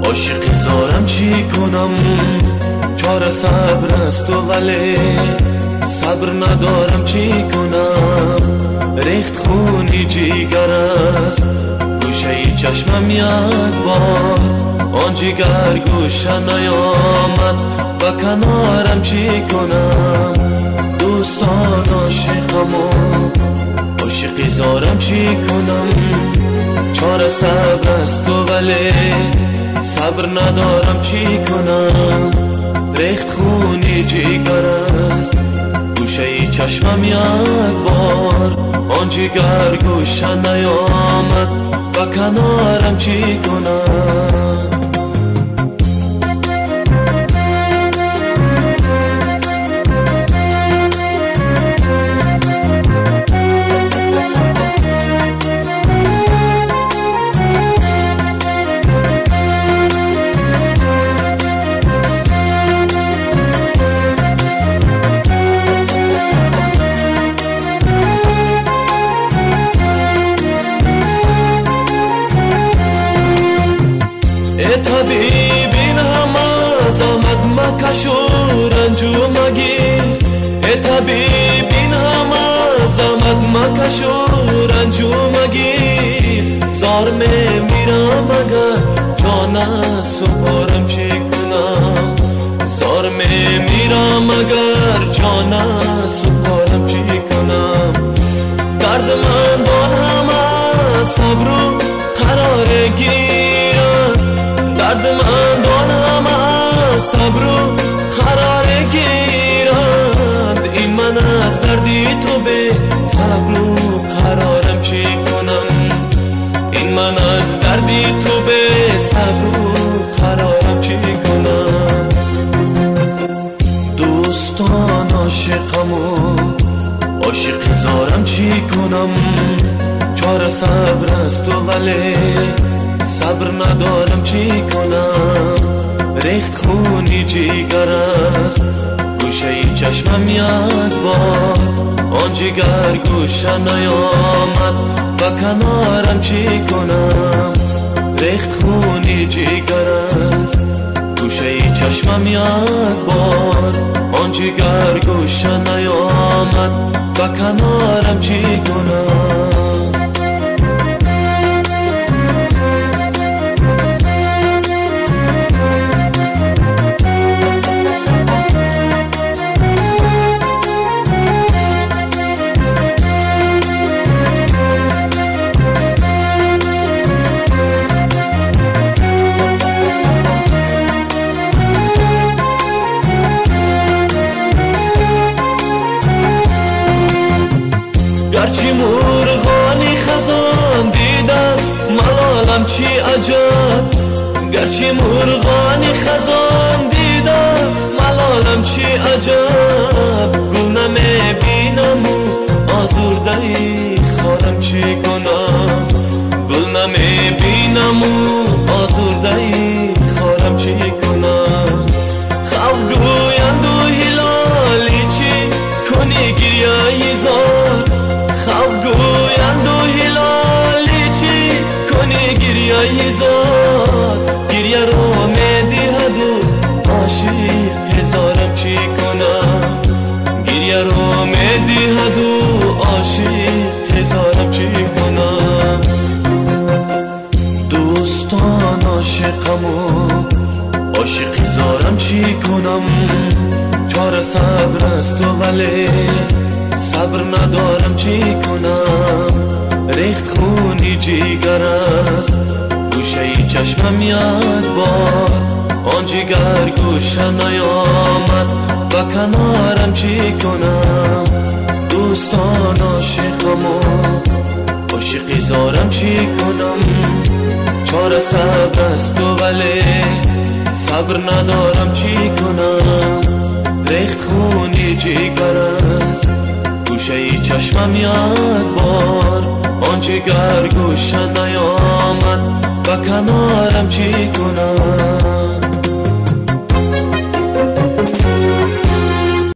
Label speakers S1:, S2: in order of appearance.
S1: عاشقی زارم چی کنم؟ چاره صبر است و ولی صبر ندارم چی کنم؟ ریخت خونی جیگر است گوشه چشمم یک بار، آن جیگر گوشه نیامد و کنارم چی کنم؟ دوستان عاشقم و عاشقی زارم چی کنم؟ چاره صبر است و ولی صبر ندارم چی کنم؟ ریخت خونی جیگر است گوشه چشمم یک بار، آن جیگر گوشه نیامد و کنارم چی کنم؟ طبیبین همه زحمت مکش و رنج و مگیر، طبیبین همه زحمت مکش و رنج و مگیر، زار میمیرم اگر جان سپارم چی کنم؟ زار میمیرم اگر جان سپارم چی کنم؟ درد من دان همه صبر و قرار گیرد، درد من دان همه صبر و قرار گیرد، این من از دردی تو به صبر و قرارم چی کنم؟ این من از دردی تو به صبر و قرارم چی کنم؟ دوستان عاشقم و عاشقی زارم چی کنم؟ چاره صبر است و ولی صبر ندارم چی کنم؟ ریخت خونی جیگر است گوشه چشمم یک بار، آن جیگر گوشه نیامد و کنارم چی کنم؟ ریخت خونی جیگر است گوشه چشمم یک بار، آن جیگر گوشه نیامد و کنارم چی کنم؟ گرچه مرغانی خزان دیدم ملالم چی عجب، گرچه مرغانی خزان دیدم ملالم چی عجب، گل نمیبینم و آزرده خارم چی کنم؟ گل نمیبینم و آزرده خارم چی کنم؟ خلق گویند و هلالی چی کنی گریه زار، خلق گویند و هلالی چی کنی گریه زار، گریه رو میدهد و عاشق زارم چی کنم؟ گریه رو میدهد و عاشق زارم چی کنم؟ دوستان عاشقم و عاشقی زارم چی کنم؟ چاره صبر است و ولی صبر ندارم چی کنم؟ ریخت خونی جیگر است گوشه چشمم یک بار، آن جیگر گوشه نیامد و کنارم چی کنم؟ دوستان عاشقم و عاشقی زارم چی کنم؟ چاره صبر است و ولی صبر ندارم چی کنم؟ ریخت خونی جیگر است گوشه چشمم یک بار، آن جیگر گوشه نیامد و کنارم چی کنم؟